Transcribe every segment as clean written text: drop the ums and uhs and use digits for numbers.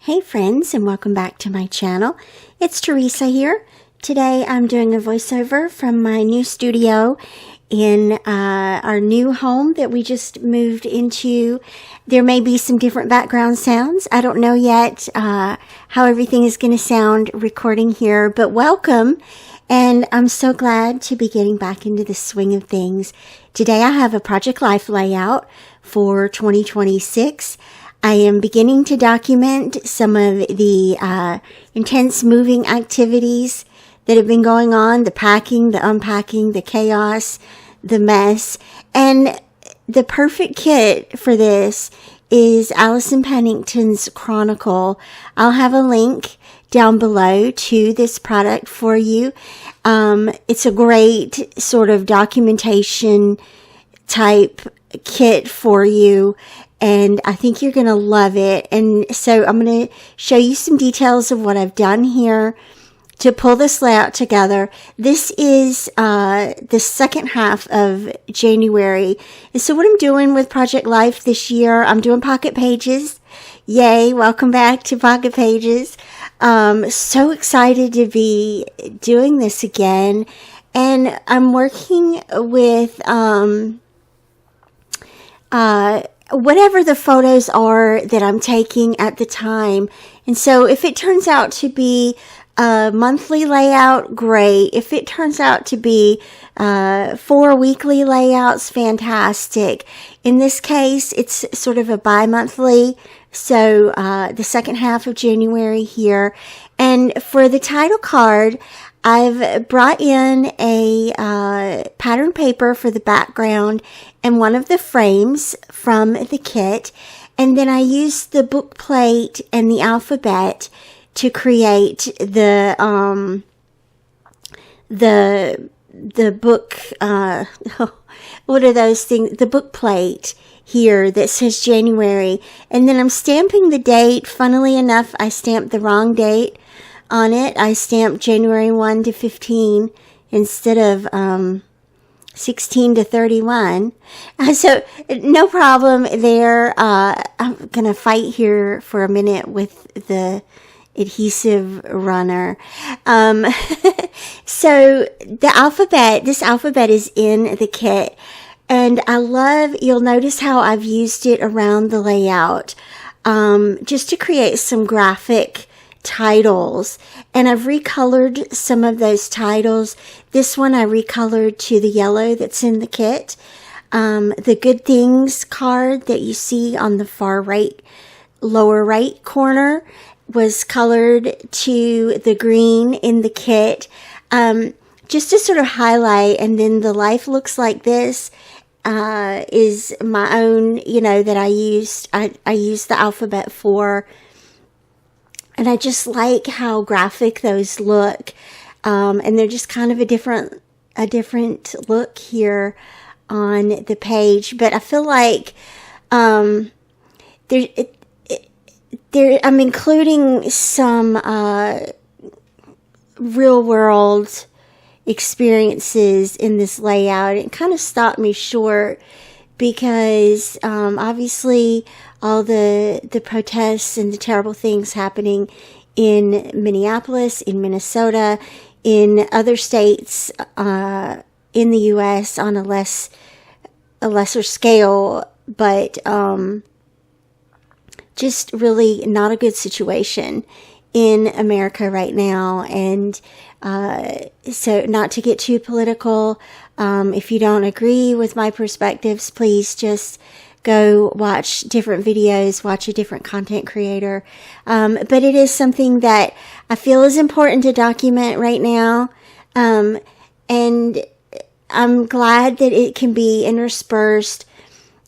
Hey friends, and welcome back to my channel. It's Teresa here. Today I'm doing a voiceover from my new studio in our new home that we just moved into. There may be some different background sounds. I don't know yet how everything is going to sound recording here, but welcome. And I'm so glad to be getting back into the swing of things. Today I have a Project Life layout for 2026. I am beginning to document some of the intense moving activities that have been going on, the packing, the unpacking, the chaos, the mess. And the perfect kit for this is Allison Pennington's Chronicle. I'll have a link down below to this product for you. It's a great sort of documentation type kit for you, and I think you're going to love it. And so I'm going to show you some details of what I've done here to pull this layout together. This is the second half of January. And so what I'm doing with Project Life this year, I'm doing pocket pages. Yay, welcome back to pocket pages. So excited to be doing this again. And I'm working with whatever the photos are that I'm taking at the time. And so if it turns out to be a monthly layout, great. If it turns out to be 4 weekly layouts, fantastic. In this case, it's sort of a bi-monthly. So the second half of January here. And for the title card, I've brought in a pattern paper for the background and one of the frames from the kit. And then I used the book plate and the alphabet to create the book, what are those things? The book plate here that says January. And then I'm stamping the date. Funnily enough, I stamped the wrong date on it. I stamped January 1 to 15 instead of 16 to 31. So no problem there. I'm going to fight here for a minute with the adhesive runner. So this alphabet is in the kit. And you'll notice how I've used it around the layout, just to create some graphic titles. And I've recolored some of those titles. This one I recolored to the yellow that's in the kit. The Good Things card that you see on the far right, lower right corner was colored to the green in the kit, just to sort of highlight. And then the Life Looks Like This is my own, that I used the alphabet for. And I just like how graphic those look. And they're just kind of a different look here on the page. But I feel like I'm including some real world experiences in this layout. It kind of stopped me short because obviously all the protests and the terrible things happening in Minneapolis, in Minnesota, in other states in the U.S. on a lesser scale, but just really not a good situation in America right now. And so not to get too political, if you don't agree with my perspectives, please just go watch different videos, watch a different content creator. But it is something that I feel is important to document right now. And I'm glad that it can be interspersed.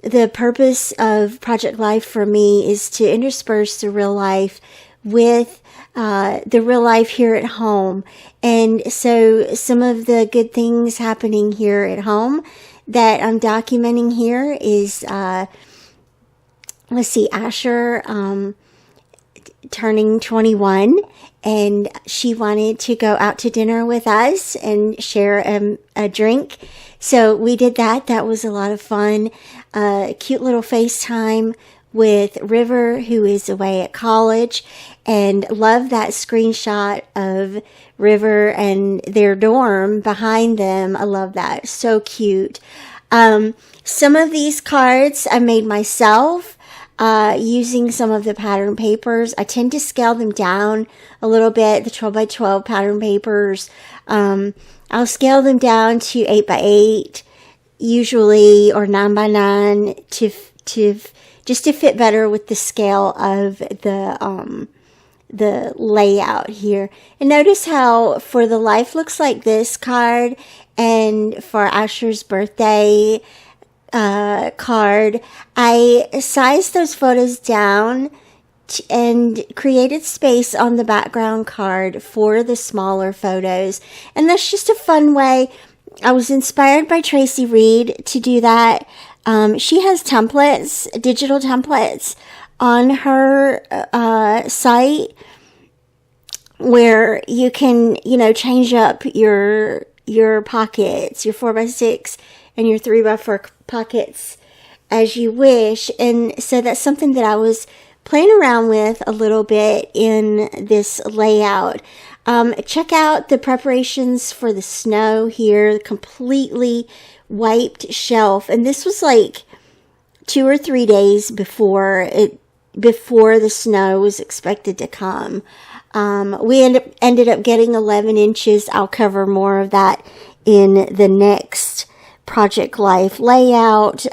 The purpose of Project Life for me is to intersperse the real life with the real life here at home. And so some of the good things happening here at home that I'm documenting here is, let's see, Asher turning 21, and she wanted to go out to dinner with us and share a drink. So we did that. That was a lot of fun. Cute little FaceTime with River, who is away at college, and love that screenshot of River and their dorm behind them. I love that. So cute. Some of these cards I made myself using some of the pattern papers. I tend to scale them down a little bit, the 12 by 12 pattern papers. I'll scale them down to 8 by 8 usually, or 9 by 9 to just to fit better with the scale of the layout here. And notice how for the Life Looks Like This card and for Asher's birthday card, I sized those photos down and created space on the background card for the smaller photos. And that's just a fun way. I was inspired by Tracy Reed to do that. She has templates, digital templates on her site where you can, change up your pockets, your 4x6 and your 3x4 pockets as you wish. And so that's something that I was playing around with a little bit in this layout. Check out the preparations for the snow here, completely wiped shelf. And this was like 2 or 3 days before the snow was expected to come. We ended up getting 11 inches. I'll cover more of that in the next Project Life layout.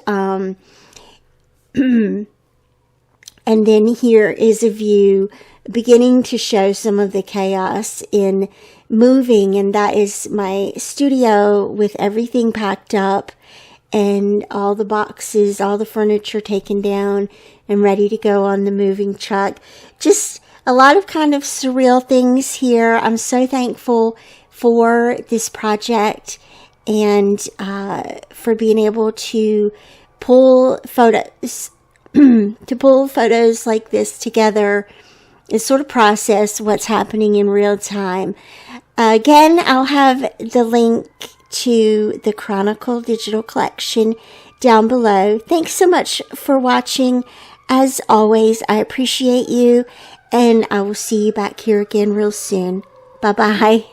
And then here is a view beginning to show some of the chaos in moving. And that is my studio with everything packed up and all the boxes, all the furniture taken down and ready to go on the moving truck. Just a lot of kind of surreal things here. I'm so thankful for this project and for being able to pull photos like this together and sort of process what's happening in real time. Again, I'll have the link to the Chronicle digital collection down below. Thanks so much for watching. As always, I appreciate you, and I will see you back here again real soon. Bye-bye.